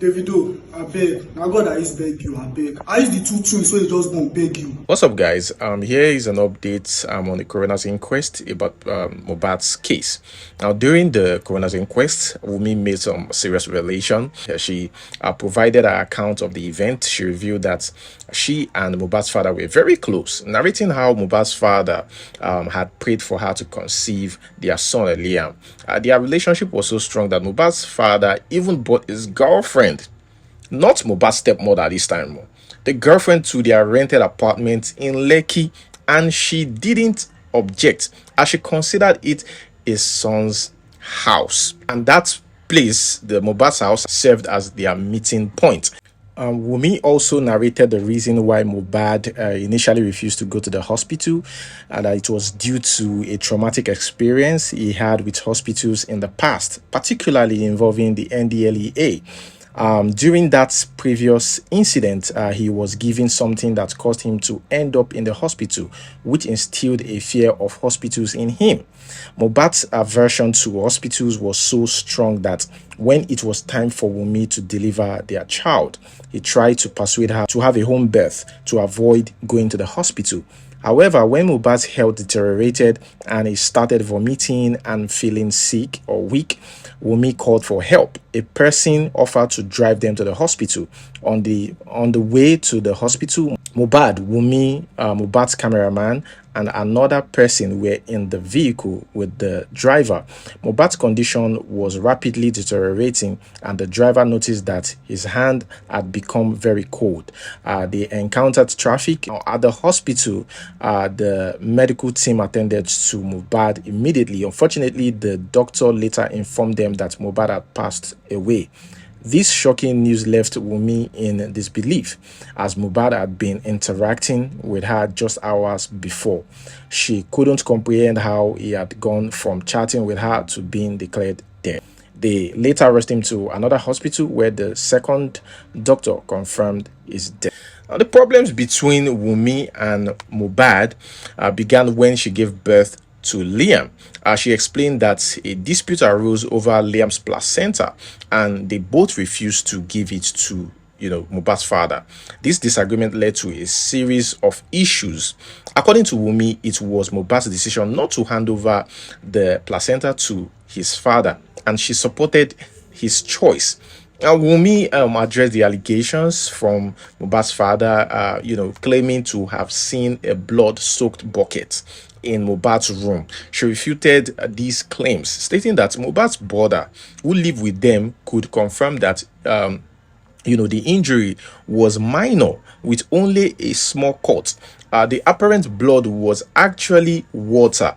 Davido, abeg, na God I use beg you, abeg. I use the two twins so they just won't beg you. What's up, guys? Here is an update on the coroner's inquest about Mohbad's case. Now, during the coroner's inquest, Wunmi made some serious revelation. She provided an account of the event. She revealed that she and Mohbad's father were very close, narrating how Mohbad's father had prayed for her to conceive their son Liam. Their relationship was so strong that Mohbad's father even bought his girlfriend, not Mohbad's stepmother this time, the girlfriend, to their rented apartment in Lekki, and she didn't object as she considered it his son's house. And that place, the Mohbad's house, served as their meeting point. Wunmi also narrated the reason why Mohbad initially refused to go to the hospital, and that it was due to a traumatic experience he had with hospitals in the past, particularly involving the NDLEA. During that previous incident, he was given something that caused him to end up in the hospital, which instilled a fear of hospitals in him. Mohbad's aversion to hospitals was so strong that when it was time for Wunmi to deliver their child, he tried to persuade her to have a home birth to avoid going to the hospital. However, when Mohbad's health deteriorated and he started vomiting and feeling sick or weak, Wunmi called for help. A person offered to drive them to the hospital. On the way to the hospital, Mohbad, Wunmi, Mohbad's cameraman, and another person were in the vehicle with the driver. Mohbad's condition was rapidly deteriorating, and the driver noticed that his hand had become very cold. They encountered traffic at the hospital. The medical team attended to Mohbad immediately. Unfortunately, the doctor later informed them that Mohbad had passed away. This shocking news left Wunmi in disbelief, as Mohbad had been interacting with her just hours before. She couldn't comprehend how he had gone from chatting with her to being declared dead. They later rushed him to another hospital where the second doctor confirmed his death. Now, the problems between Wunmi and Mohbad began when she gave birth to Liam. She explained that a dispute arose over Liam's placenta, and they both refused to give it to Mohbad's father. This disagreement led to a series of issues. According to Wunmi, it was Mohbad's decision not to hand over the placenta to his father, and she supported his choice. Wunmi addressed the allegations from Mohbad's father, claiming to have seen a blood-soaked bucket in Mohbad's room. She refuted these claims, stating that Mohbad's brother, who lived with them, could confirm that the injury was minor with only a small cut. The apparent blood was actually water.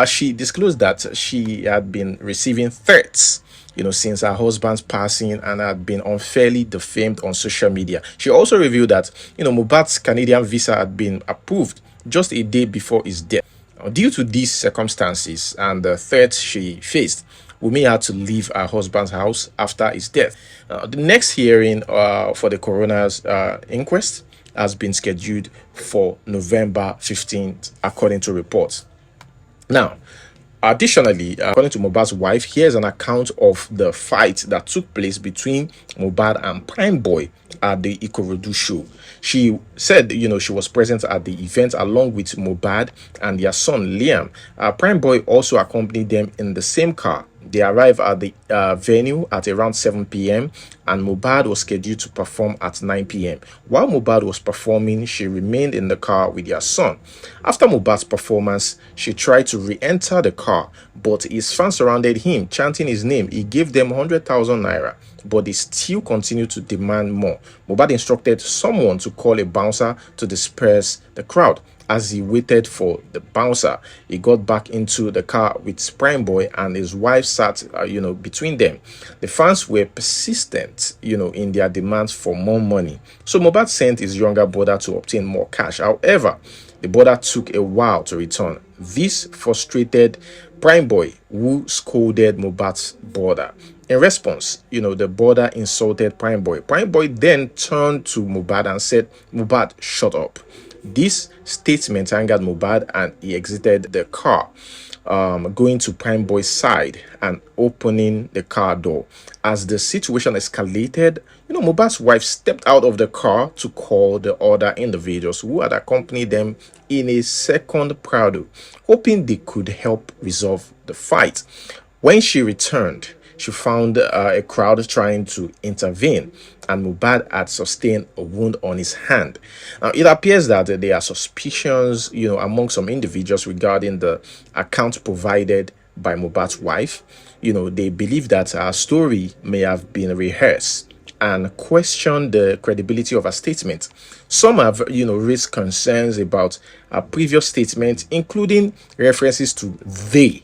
She disclosed that she had been receiving threats since her husband's passing and had been unfairly defamed on social media. She also revealed that Mohbad's Canadian visa had been approved just a day before his death. Due to these circumstances and the threats she faced, Wunmi had to leave her husband's house after his death. The next hearing for the coroner's inquest has been scheduled for November 15th, according to reports. Now, additionally, according to Mohbad's wife, here's an account of the fight that took place between Mohbad and Prime Boy at the Ikorodu show. She said, she was present at the event along with Mohbad and their son Liam. Prime Boy also accompanied them in the same car. They arrived at the venue at around 7 p.m. and Mohbad was scheduled to perform at 9 p.m. While Mohbad was performing, she remained in the car with their son. After Mohbad's performance, she tried to re-enter the car, but his fans surrounded him, chanting his name. He gave them 100,000 naira, but they still continued to demand more. Mohbad instructed someone to call a bouncer to disperse the crowd. As he waited for the bouncer, he got back into the car with Prime Boy, and his wife sat, between them. The fans were persistent, in their demands for more money. So Mohbad sent his younger brother to obtain more cash. However, the brother took a while to return. This frustrated Prime Boy, who scolded Mohbad's brother. In response, the brother insulted Prime Boy. Prime Boy then turned to Mohbad and said, "Mohbad, shut up." This statement angered Mohbad and he exited the car. going to Prime Boy's side and opening the car door. As the situation escalated, Mohbad's wife stepped out of the car to call the other individuals who had accompanied them in a second Prado, hoping they could help resolve the fight. When she returned, she found a crowd trying to intervene, and Mohbad had sustained a wound on his hand. Now, it appears that there are suspicions, among some individuals regarding the account provided by Mohbad's wife. They believe that her story may have been rehearsed and question the credibility of her statement. Some have, raised concerns about her previous statement, including references to they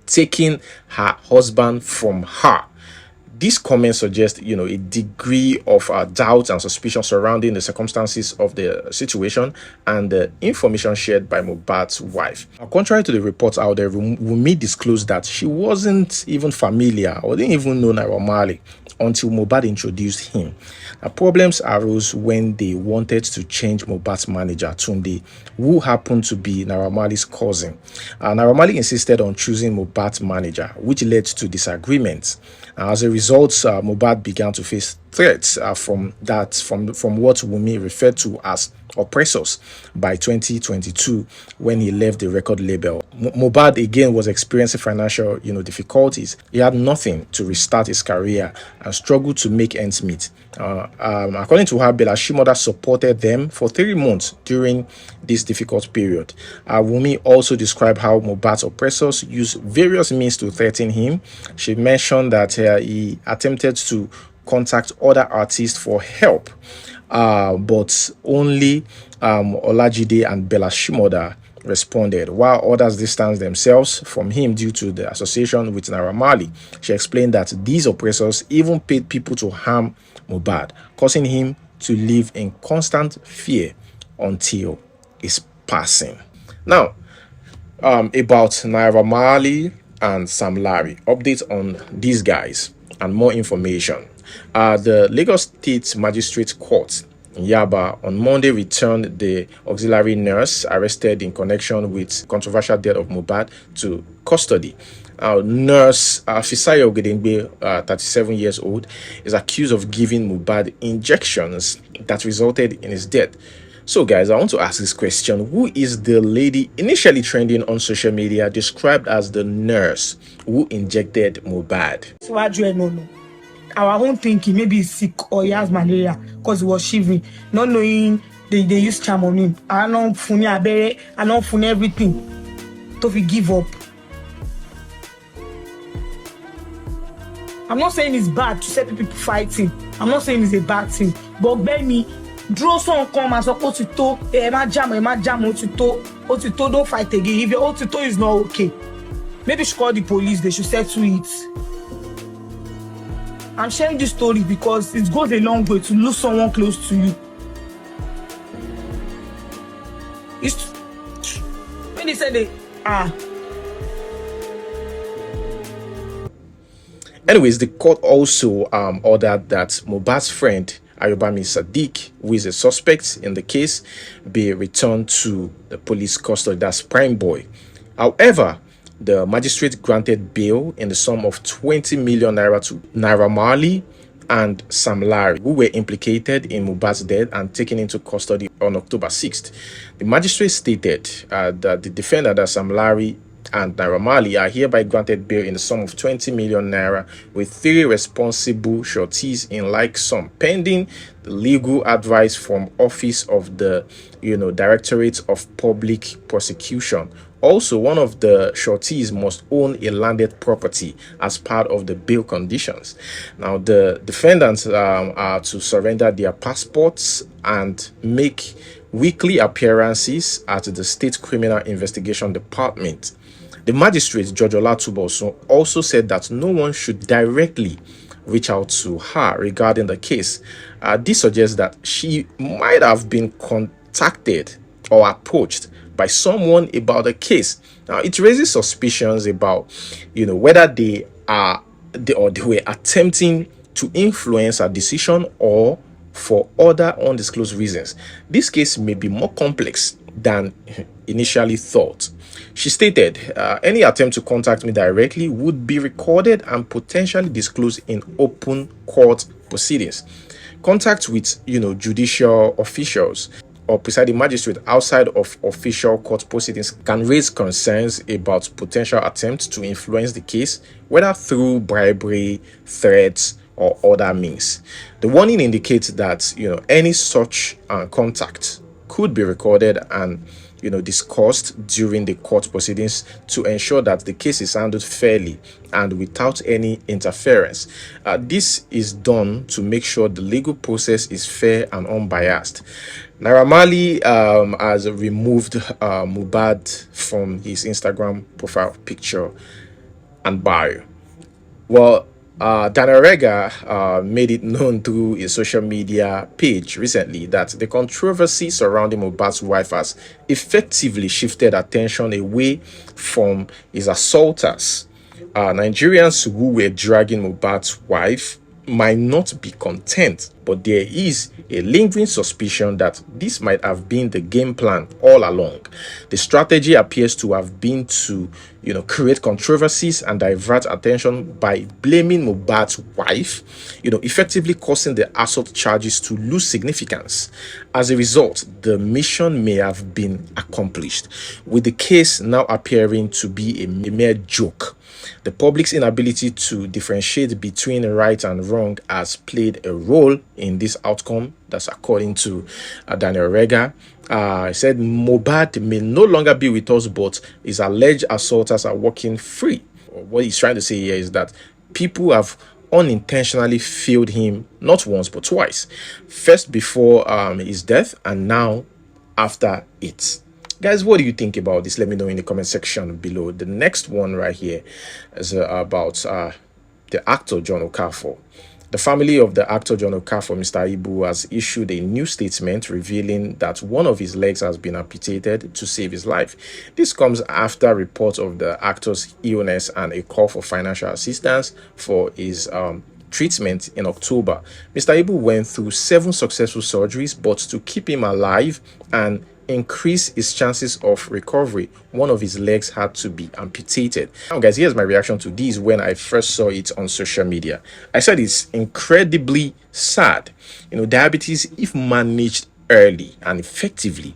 taking her husband from her. These comments suggest, a degree of doubt and suspicion surrounding the circumstances of the situation and the information shared by Mohbad's wife. Now, contrary to the reports out there, Wunmi disclosed that she wasn't even familiar or didn't even know Naira Marley until Mohbad introduced him. Problems arose when they wanted to change Mohbad's manager, Tunde, who happened to be Naira Marley's cousin. Naira Marley insisted on choosing Mohbad's manager, which led to disagreements. As a result, Mohbad began to face threats from what Wunmi referred to as oppressors by 2022 when he left the record label. Mohbad again was experiencing financial difficulties. He had nothing to restart his career and struggled to make ends meet. According to her, Belashi mother supported them for 3 months during this difficult period. Wunmi also described how Mohbad's oppressors used various means to threaten him. She mentioned that he attempted to contact other artists for help, but only Olajide and Bella Shimoda responded, while others distanced themselves from him due to the association with Naira Marley. She explained that these oppressors even paid people to harm Mohbad, causing him to live in constant fear until his passing. Now, about Naira Marley and Sam Larry, updates on these guys and more information. The Lagos State Magistrate Court in Yaba on Monday returned the auxiliary nurse arrested in connection with controversial death of Mohbad to custody. Nurse Fisayo Ogedengbe, 37 years old, is accused of giving Mohbad injections that resulted in his death. So guys, I want to ask this question. Who is the lady initially trending on social media described as the nurse who injected Mohbad? So I do no. Our own thinking, maybe he's sick or he has malaria because he was shivering, not knowing they use charm on him. I don't funny abere, I don't funny everything. To give up. I'm not saying it's bad to see people fighting. I'm not saying it's a bad thing. But Benny, draw some come and suppose to talk. Jam, Otito, don't fight again. If your Otito is not okay, maybe you should call the police, they should settle it. I'm sharing this story because it goes a long way to lose someone close to you. When they said Anyways, the court also ordered that Mohbad's friend Ayobami Sadiq, who is a suspect in the case, be returned to the police custody. That's Prime Boy. However, the magistrate granted bail in the sum of 20 million naira to Naira Marley and Sam Larry, who were implicated in Mohbad's death and taken into custody on October 6th. The magistrate stated that the defendant, Sam Larry and Naira Marley, are hereby granted bail in the sum of 20 million naira with 3 responsible sureties in like sum, pending the legal advice from Office of the Directorate of Public Prosecution. Also, one of the sureties must own a landed property as part of the bail conditions. Now, the defendants are to surrender their passports and make weekly appearances at the State Criminal Investigation Department. The magistrate, Judge Olatubosun, also said that no one should directly reach out to her regarding the case. This suggests that she might have been contacted or approached by someone about the case. Now, it raises suspicions about, whether they were attempting to influence her decision or for other undisclosed reasons. This case may be more complex than initially thought. She stated, any attempt to contact me directly would be recorded and potentially disclosed in open court proceedings. Contact with, judicial officials or presiding magistrate outside of official court proceedings can raise concerns about potential attempts to influence the case, whether through bribery, threats, or other means. The warning indicates that any such contact could be recorded and discussed during the court proceedings to ensure that the case is handled fairly and without any interference. This is done to make sure the legal process is fair and unbiased. Naira Marley has removed Mohbad from his Instagram profile picture and bio. Well, Daniel Rega made it known through his social media page recently that the controversy surrounding Mohbad's wife has effectively shifted attention away from his assaulters. Nigerians who were dragging Mohbad's wife might not be content, but there is a lingering suspicion that this might have been the game plan all along. The strategy appears to have been to, create controversies and divert attention by blaming Mohbad's wife, effectively causing the assault charges to lose significance. As a result, the mission may have been accomplished, with the case now appearing to be a mere joke. The public's inability to differentiate between right and wrong has played a role in this outcome. That's according to Daniel Rega. He said Mohbad may no longer be with us, but his alleged assaulters are walking free. What he's trying to say here is that people have unintentionally failed him not once but twice. First before his death and now after it. Guys, what do you think about this? Let me know in the comment section below. The next one right here is about the actor John Okafor. The family of the actor John Okafor, Mr. Ibu, has issued a new statement revealing that one of his legs has been amputated to save his life. This comes after reports of the actor's illness and a call for financial assistance for his treatment in October. Mr. Ibu went through 7 successful surgeries, but to keep him alive and increase his chances of recovery, one of his legs had to be amputated. Now guys, here's my reaction to this when I first saw it on social media. I said it's incredibly sad. Diabetes, if managed early and effectively,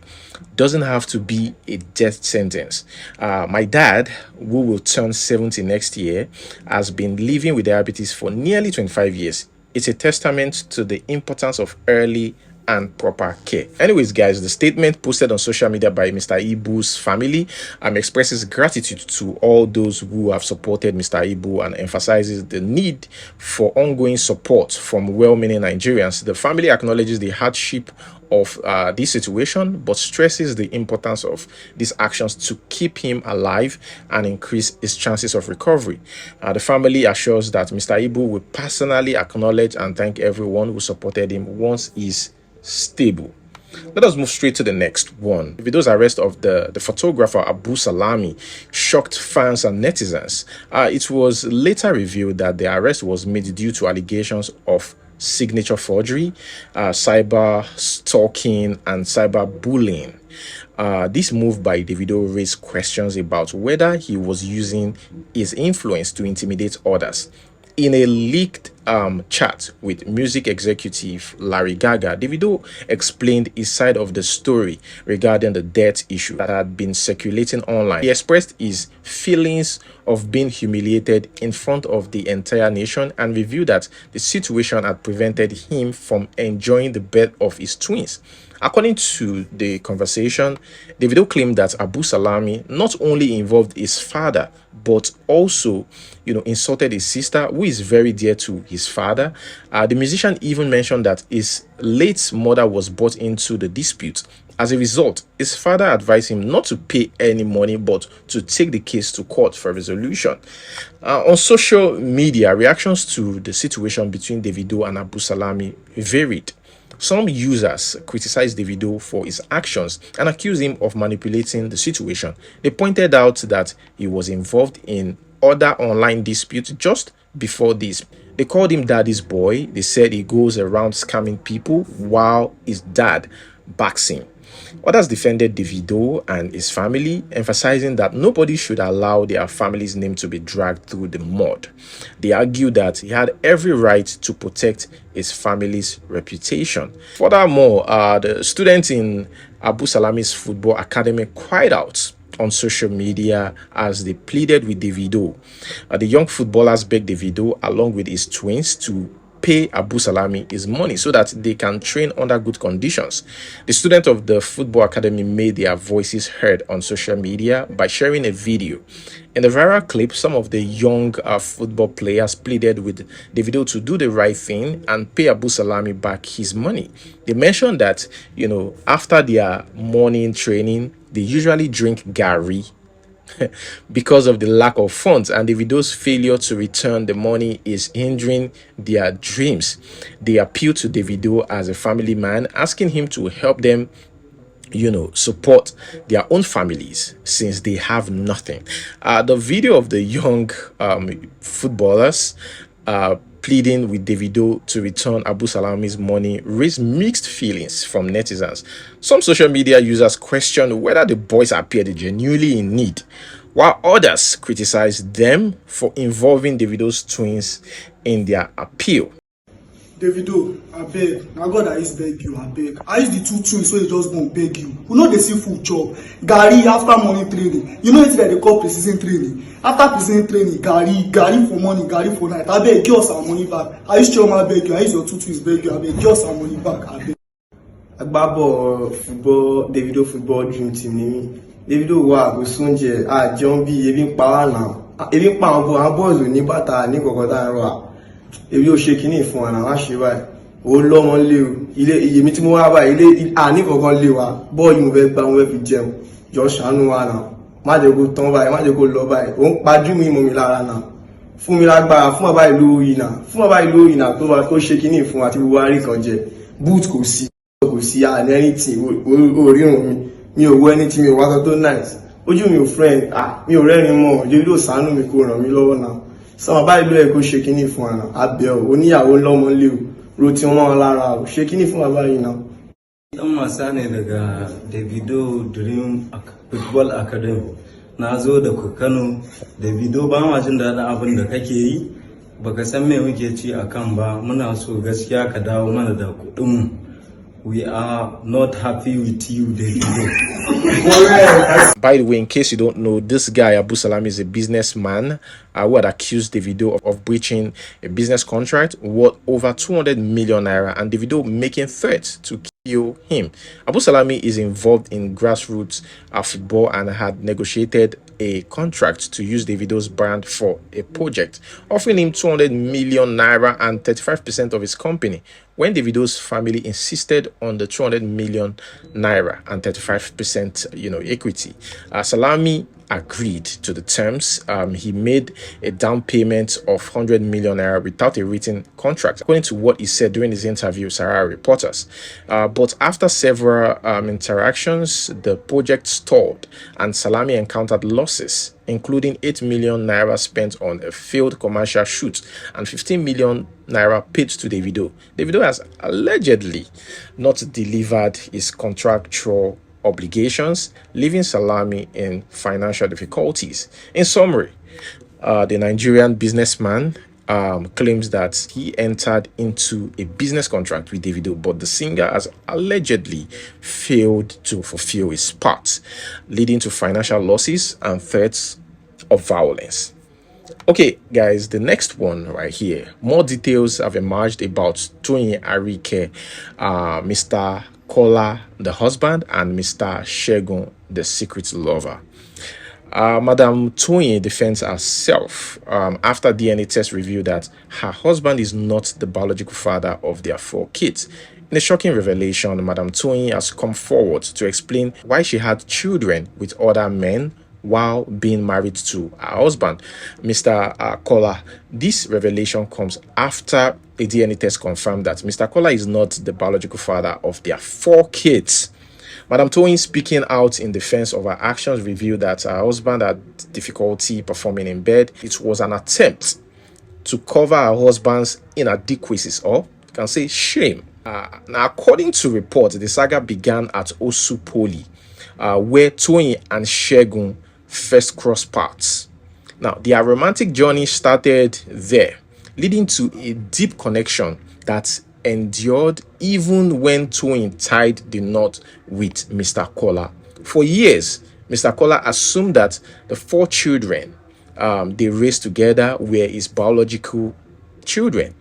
doesn't have to be a death sentence. My dad, who will turn 70 next year, has been living with diabetes for nearly 25 years. It's a testament to the importance of early and proper care. Anyways, guys, the statement posted on social media by Mr. Ibu's family expresses gratitude to all those who have supported Mr. Ibu and emphasizes the need for ongoing support from well-meaning Nigerians. The family acknowledges the hardship of this situation, but stresses the importance of these actions to keep him alive and increase his chances of recovery. The family assures that Mr. Ibu will personally acknowledge and thank everyone who supported him once he's stable. Let us move straight to the next one. Davido's arrest of the photographer Abu Salami shocked fans and netizens. It was later revealed that the arrest was made due to allegations of signature forgery, cyber stalking, and cyber bullying. This move by Davido raised questions about whether he was using his influence to intimidate others. In a leaked chat with music executive Larry Gaga, Davido explained his side of the story regarding the debt issue that had been circulating online. He expressed his feelings of being humiliated in front of the entire nation and revealed that the situation had prevented him from enjoying the birth of his twins. According to the conversation, Davido claimed that Abu Salami not only involved his father, but also, insulted his sister, who is very dear to his father. The musician even mentioned that his late mother was brought into the dispute. As a result, his father advised him not to pay any money, but to take the case to court for resolution. On social media, reactions to the situation between Davido and Abu Salami varied. Some users criticized Davido for his actions and accused him of manipulating the situation. They pointed out that he was involved in other online disputes just before this. They called him daddy's boy. They said he goes around scamming people while his dad backs him. Others defended Davido and his family, emphasizing that nobody should allow their family's name to be dragged through the mud. They argued that he had every right to protect his family's reputation. Furthermore, the students in Abu Salami's football academy cried out on social media as they pleaded with Davido. The young footballers begged Davido, along with his twins, to pay Abu Salami his money so that they can train under good conditions. The students of the football academy made their voices heard on social media by sharing a video. In the viral clip, some of the young football players pleaded with Davido to do the right thing and pay Abu Salami back his money. They mentioned that, after their morning training, they usually drink gari because of the lack of funds, and Davido's failure to return the money is hindering their dreams. They appeal to Davido as a family man, asking him to help them support their own families since they have nothing. The video of the young footballers pleading with Davido to return Abu Salami's money raised mixed feelings from netizens. Some social media users questioned whether the boys appeared genuinely in need, while others criticized them for involving Davido's twins in their appeal. Davido, abeg, na God I use beg you, abeg. I use the two twins wey just born beg you. We no dey see food chop. Garri after morning training. You know wetin dem dey call pre-season training. After pre-season training, garri for morning, garri for night. Abeg, give us our money back. I use Chioma beg you. I use your two twins beg you. Abeg, give us our money back, abeg. Agbábọ̀ football Davido football dream team ni mí. Davido wà kò sóúnjẹ àjẹun bí ebi ń pa wá náà. Ebi ń pa àwọn bọ́ọ̀lù ní bàtà ní kọ̀ọ̀kan tá à ń rọ à. Èmi ò ṣe kinní fún wa náà wá ṣe báyìí ó lọ́mọ lé o ilé iye mi tí mo wá báyìí ilé àní kankan lé wa bọ́ọ̀lù mo fẹ́ gbà mo fẹ́ fi jẹun jọ ṣàánú wa náà má jẹ́ kó tán báyìí má jẹ́ kó lọ báyìí ó ń pajú mi mọ́ mi lára náà fún mi lágbára fún bàbá ìlú ìnà tó wà tó ṣe kinní fún wa tí gbogbo àárín kan jẹ boot kò sí àní anything orírun mi ò wọ anything mi ò wá tó nice ojú mi ò friend mi ò rẹ́rìn mọ́ Davido ṣàánú mi kó ràn mí lọ́wọ́ náà sọmọ báyìí ló yẹ kó ṣe kinní fún àná abẹ ò oníyàwó lọmọ lé o ro tí wọn lára o ṣe kinní fún bàbá yìí náà. Dan wasa ne daga Davido Dream Football Academy. Na zo da Kano. Davido ba ma jin daɗin abin da kake yi. Baka san me muke ci akan ba. Muna so gaskiya ka dawo mana da kuɗin. We are not happy with you, Davido. By the way, in case you don't know, this guy Abu Salami is a businessman who had accused Davido of breaching a business contract worth over 200 million naira, and Davido making threats to kill him. Abu Salami is involved in grassroots football and had negotiated a contract to use Davido's brand for a project, offering him 200 million naira and 35% of his company. When Davido's family insisted on the 200 million naira and 35% equity, Salami agreed to the terms. He made a down payment of 100 million naira without a written contract, according to what he said during his interview with Sahara reporters. But after several interactions, the project stalled and Salami encountered losses, including 8 million naira spent on a failed commercial shoot and 15 million naira paid to Davido. Davido has allegedly not delivered his contractual obligations, leaving Salami in financial difficulties. In summary, the Nigerian businessman claims that he entered into a business contract with Davido, but the singer has allegedly failed to fulfill his part, leading to financial losses and threats of violence. Okay, guys, the next one right here. More details have emerged about Tui Arike, Mr. Kola, the husband, and Mr. Shegun, the secret lover. Madame Tui defends herself after DNA test revealed that her husband is not the biological father of their 4 kids. In a shocking revelation, Madame Tui has come forward to explain why she had children with other men while being married to her husband, Mr. Kola. This revelation comes after a DNA test confirmed that Mr. Kola is not the biological father of their 4 kids. Madame Tui, speaking out in defense of her actions, revealed that her husband had difficulty performing in bed. It was an attempt to cover her husband's inadequacies, or you can say shame. Now, according to reports, the saga began at Osu Poly, where Tui and Shegun first crossed paths. Now, their romantic journey started there, leading to a deep connection that endured even when Tui tied the knot with Mr. Kola. For years, Mr. Kola assumed that the 4 children they raised together were his biological children.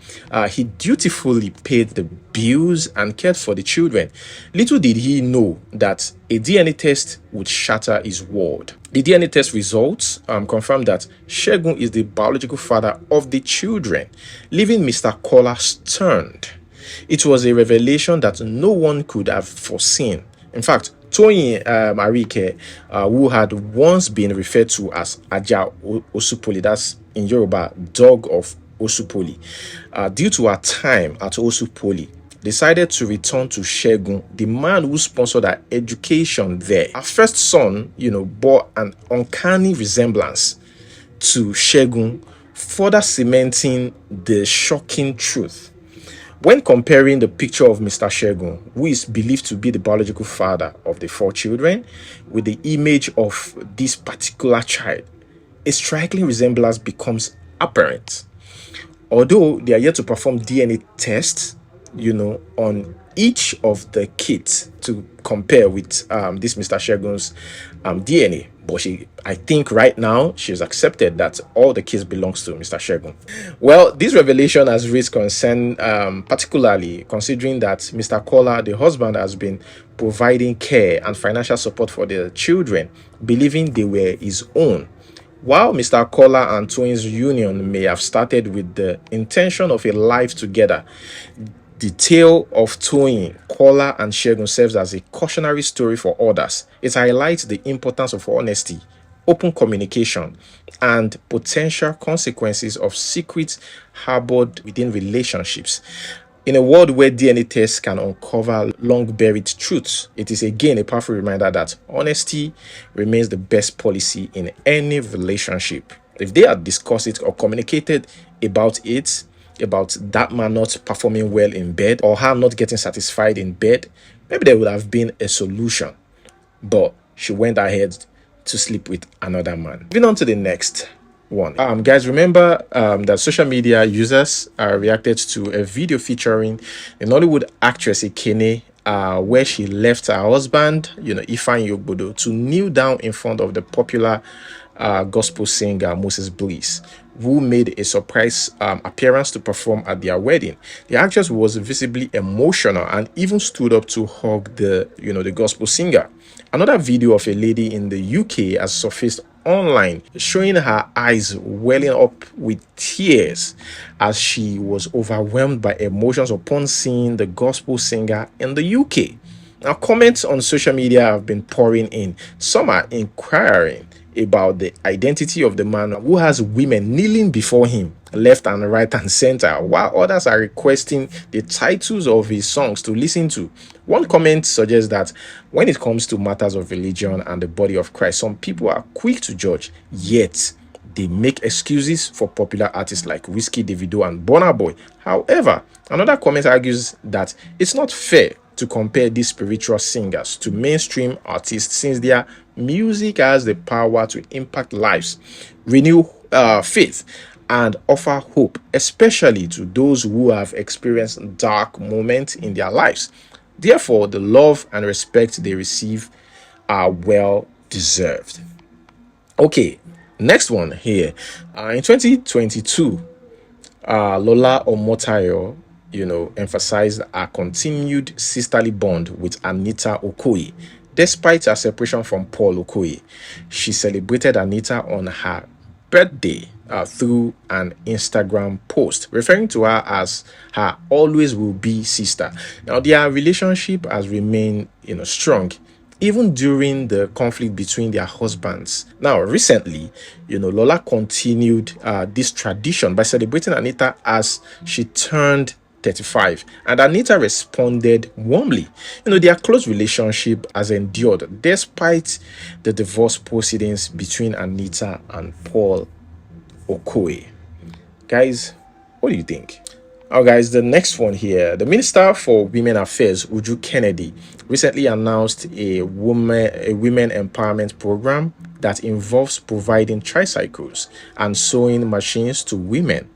He dutifully paid the bills and cared for the children. Little did he know that a DNA test would shatter his world. The DNA test results confirmed that Shegun is the biological father of the children, leaving Mr. Kola stunned. It was a revelation that no one could have foreseen. In fact, Toyin Arike, who had once been referred to as Aja Osupoli, that's in Yoruba, dog of Osupoli, due to her time at Osupoli, decided to return to Shegun, the man who sponsored her education there. Her first son, bore an uncanny resemblance to Shegun, further cementing the shocking truth. When comparing the picture of Mr. Shegun, who is believed to be the biological father of the 4 children, with the image of this particular child, a striking resemblance becomes apparent. Although they are yet to perform DNA tests, on each of the kids to compare with this Mr. Shegun's DNA. But I think right now she's accepted that all the kids belongs to Mr. Shegun. Well, this revelation has raised concern, particularly considering that Mr. Kola, the husband, has been providing care and financial support for the children, believing they were his own. While Mr. Kola and Twins' union may have started with the intention of a life together, the tale of Toyin, Kola, and Shegun serves as a cautionary story for others. It highlights the importance of honesty, open communication, and potential consequences of secrets harbored within relationships. In a world where DNA tests can uncover long-buried truths, it is again a powerful reminder that honesty remains the best policy in any relationship. If they had discussed it or communicated about that man not performing well in bed or her not getting satisfied in bed, maybe there would have been a solution. But she went ahead to sleep with another man. Moving on to the next one. Guys, remember that social media users reacted to a video featuring a Nollywood actress Ekene, where she left her husband, Ifeanyi Ogbodo, to kneel down in front of the popular gospel singer Moses Bliss, who made a surprise appearance to perform at their wedding. The actress was visibly emotional and even stood up to hug the gospel singer. Another video of a lady in the UK has surfaced online, showing her eyes welling up with tears as she was overwhelmed by emotions upon seeing the gospel singer in the UK. Now, comments on social media have been pouring in. Some are inquiring about the identity of the man who has women kneeling before him left and right and center, while others are requesting the titles of his songs to listen to. One comment suggests that when it comes to matters of religion and the body of Christ, some people are quick to judge, yet they make excuses for popular artists like Whiskey, Davido, and Burna Boy. However, another comment argues that it's not fair to compare these spiritual singers to mainstream artists, since their music has the power to impact lives, renew faith, and offer hope, especially to those who have experienced dark moments in their lives. Therefore, the love and respect they receive are well deserved. Okay, next one here. In 2022, Lola Omotayo, emphasized her continued sisterly bond with Anita Okoye. Despite her separation from Paul Okoye, she celebrated Anita on her birthday through an Instagram post, referring to her as her always will be sister. Now, their relationship has remained, strong, even during the conflict between their husbands. Now, recently, Lola continued this tradition by celebrating Anita as she turned 35, and Anita responded warmly. Their close relationship has endured despite the divorce proceedings between Anita and Paul Okoye. Guys, what do you think? Now, guys, the next one here. The Minister for Women Affairs, Uju Kennedy, recently announced a women empowerment program that involves providing tricycles and sewing machines to women.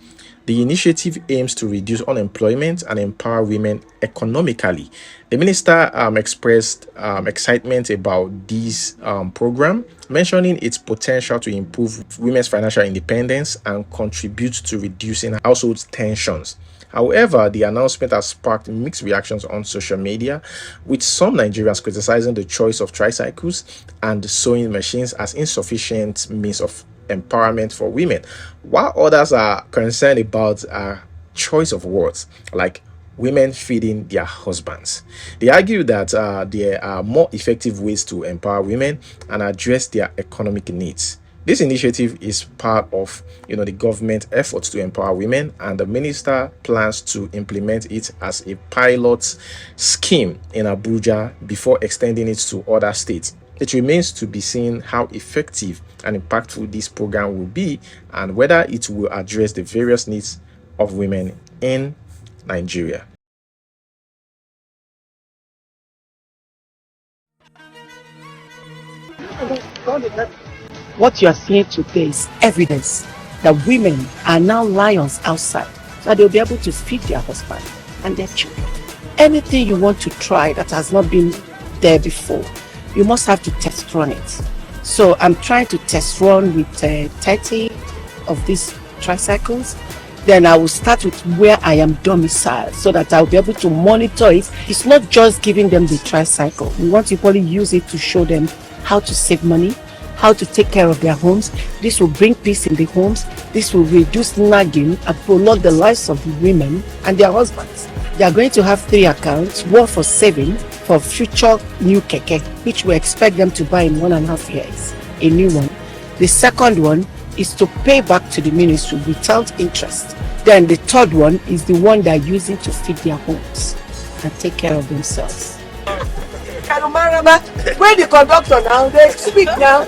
The initiative aims to reduce unemployment and empower women economically. The minister expressed excitement about this program, mentioning its potential to improve women's financial independence and contribute to reducing household tensions. However, the announcement has sparked mixed reactions on social media, with some Nigerians criticizing the choice of tricycles and sewing machines as insufficient means of empowerment for women, while others are concerned about a choice of words like women feeding their husbands. They argue that there are more effective ways to empower women and address their economic needs. This initiative is part of the government efforts to empower women, and the minister plans to implement it as a pilot scheme in Abuja before extending it to other states. It remains to be seen how effective and impactful this program will be and whether it will address the various needs of women in Nigeria. What you are seeing today is evidence that women are now lions outside, so that they'll be able to feed their husband and their children. Anything you want to try that has not been there before, you must have to test run it. So I'm trying to test run with 30 of these tricycles. Then I will start with where I am domiciled so that I'll be able to monitor it. It's not just giving them the tricycle. We want to equally use it to show them how to save money, how to take care of their homes. This will bring peace in the homes. This will reduce nagging and prolong the lives of the women and their husbands. They are going to have 3 accounts, one for saving for future new keke, which we expect them to buy in 1.5 years, a new one. The second one is to pay back to the ministry without interest. Then the third one is the one they're using to feed their homes and take care of themselves. Where the conductor now, they speak now.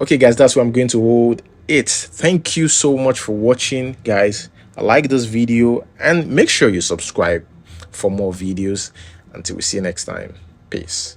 Okay, guys, that's where I'm going to hold it. Thank you so much for watching, guys. I like this video and make sure you subscribe for more videos. Until we see you next time. Peace.